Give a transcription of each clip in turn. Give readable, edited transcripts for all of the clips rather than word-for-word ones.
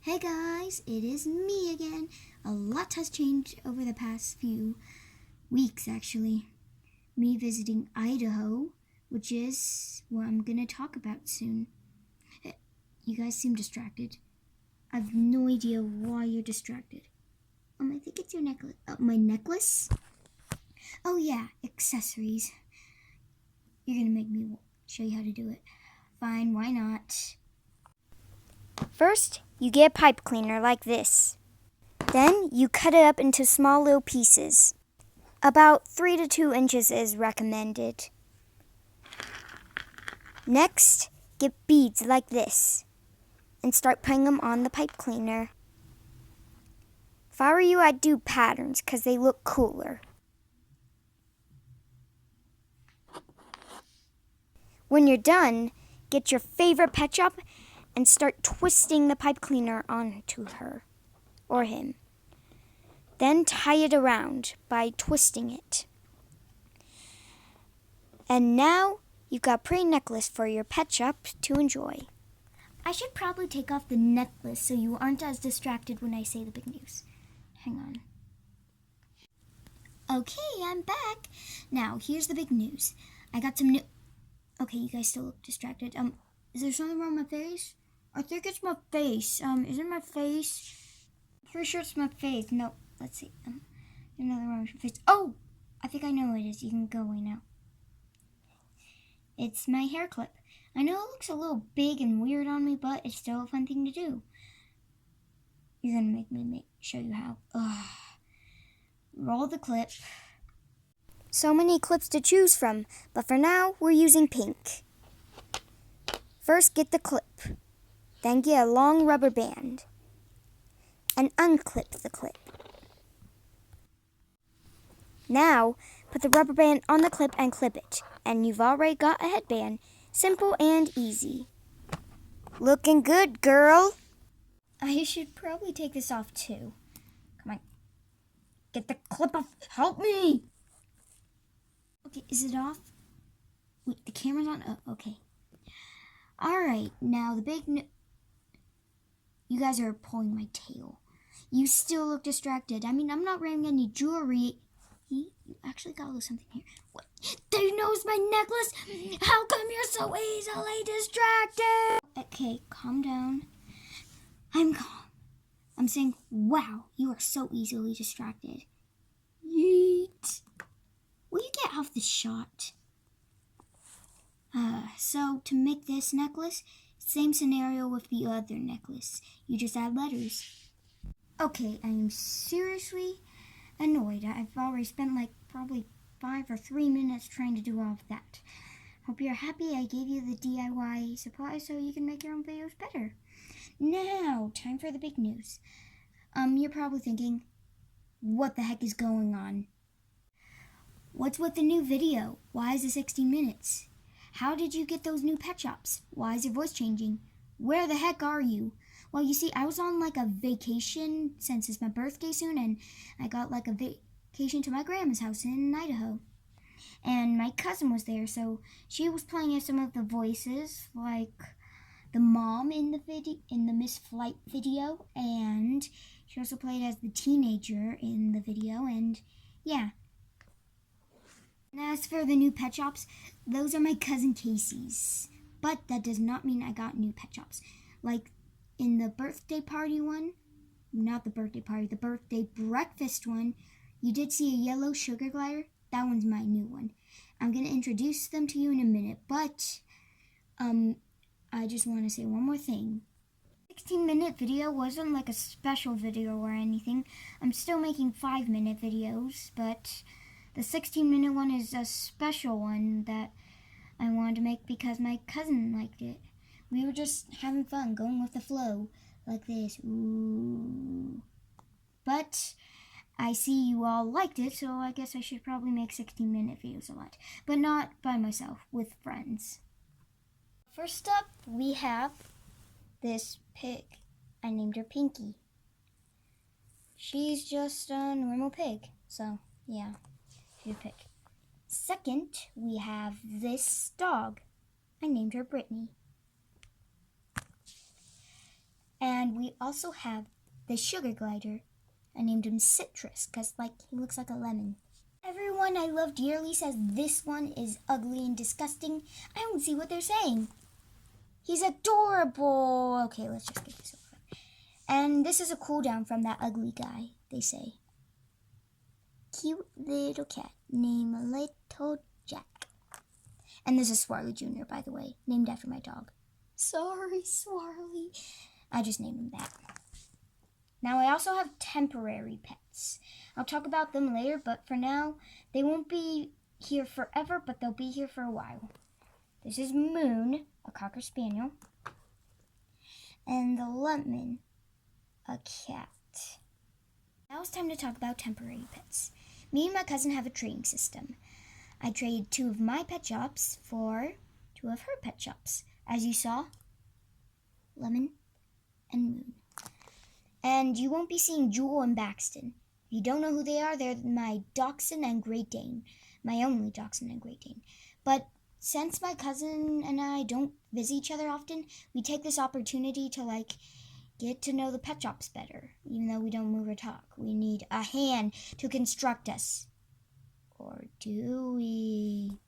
Hey guys, it is me again. A lot has changed over the past few weeks actually. Me visiting Idaho, which is what I'm gonna talk about soon. You guys seem distracted. I have no idea why you're distracted. I think it's your necklace. My necklace? Oh yeah, accessories. You're gonna make me show you how to do it. Fine, why not? First, you get a pipe cleaner like this. Then you cut it up into small little pieces. About 3 to 2 inches is recommended. Next, get beads like this and start putting them on the pipe cleaner. If I were you, I'd do patterns because they look cooler. When you're done, get your favorite pet shop and start twisting the pipe cleaner onto her or him. Then tie it around by twisting it. And now you've got a pretty necklace for your pet shop to enjoy. I should probably take off the necklace so you aren't as distracted when I say the big news. Hang on. Okay, I'm back. Now, here's the big news. I got some new... Okay, you guys still look distracted. Is there something wrong with my face? I think it's my face. Is it my face? I'm pretty sure it's my face. No, let's see. Another wrong with my face. Oh! I think I know what it is. You can go away now. It's my hair clip. I know it looks a little big and weird on me, but it's still a fun thing to do. You're gonna make me show you how. Ugh. Roll the clip. So many clips to choose from, but for now, we're using pink. First, get the clip. Then get a long rubber band and unclip the clip. Now, put the rubber band on the clip and clip it, and you've already got a headband. Simple and easy. Looking good, girl. I should probably take this off too. Come on. Get the clip off. Help me! Okay, is it off? Wait, the camera's on? Oh, okay. Alright, now the big... You guys are pulling my tail. You still look distracted. I mean, I'm not wearing any jewelry. You actually got a little something here. What? They knows my necklace? How come you're so easily distracted? Okay, calm down. I'm calm. I'm saying, wow, you are so easily distracted. Yeet. Will you get off the shot? So to make this necklace, same scenario with the other necklace. You just add letters. Okay, I am seriously annoyed. I've already spent like probably 5 or 3 minutes trying to do all of that. Hope you're happy I gave you the DIY supplies so you can make your own videos better. Now, time for the big news. You're probably thinking, what the heck is going on? What's with the new video? Why is it 16 minutes? How did you get those new pet shops? Why is your voice changing? Where the heck are you? Well, you see, I was on like a vacation since it's my birthday soon, and I got like a vacation to my grandma's house in Idaho. And my cousin was there, so she was playing some of the voices, like the mom in the Miss Flight video, and she also played as the teenager in the video, and yeah. And as for the new pet shops, those are my cousin Casey's. But that does not mean I got new pet shops. Like in the birthday party one, not the birthday party, the birthday breakfast one, you did see a yellow sugar glider. That one's my new one. I'm going to introduce them to you in a minute, but I just want to say one more thing. 16-minute video wasn't like a special video or anything. I'm still making 5-minute videos, but the 16-minute one is a special one that I wanted to make because my cousin liked it. We were just having fun, going with the flow, like this. Ooh. But I see you all liked it, so I guess I should probably make 16-minute videos a lot. But not by myself, with friends. First up, we have this pig. I named her Pinky. She's just a normal pig, so yeah. She's a pig. Second, we have this dog. I named her Brittany. And we also have the sugar glider. I named him Citrus because, he looks like a lemon. Everyone I love dearly says this one is ugly and disgusting. I don't see what they're saying. He's adorable. Okay, let's just get this over. And this is a cool down from that ugly guy, they say. Cute little cat named Little Jack. And this is Swarly Jr., by the way, named after my dog. Sorry, Swarly. I just named him that. Now, I also have temporary pets. I'll talk about them later, but for now, they won't be here forever, but they'll be here for a while. This is Moon, a Cocker Spaniel, and the Lemon, a cat. Now it's time to talk about temporary pets. Me and my cousin have a trading system. I trade 2 of my pet shops for 2 of her pet shops. As you saw, Lemon and Moon. And you won't be seeing Jewel and Baxton. If you don't know who they are, they're my Dachshund and Great Dane. My only Dachshund and Great Dane. But since my cousin and I don't visit each other often, we take this opportunity to, get to know the pet shops better. Even though we don't move or talk. We need a hand to construct us. Or do we?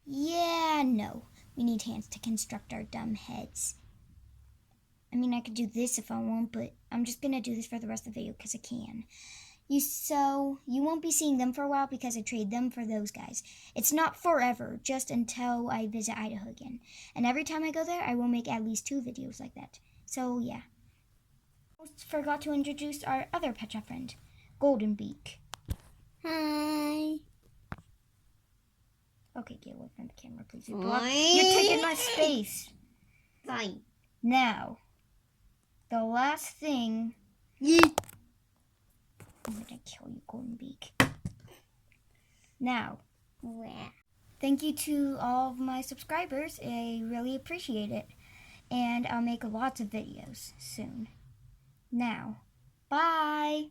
Yeah, no. We need hands to construct our dumb heads. I mean, I could do this if I want, but I'm just going to do this for the rest of the video because I can. You won't be seeing them for a while because I trade them for those guys. It's not forever, just until I visit Idaho again. And every time I go there, I will make at least 2 videos like that. So, yeah. Almost forgot to introduce our other pet shop friend, Golden Beak. Hi. Okay, get away from the camera, please. You're taking my space. Fine. Now, the last thing... I'm gonna kill you, Golden Beak. Now, thank you to all of my subscribers. I really appreciate it. And I'll make lots of videos soon. Now, bye!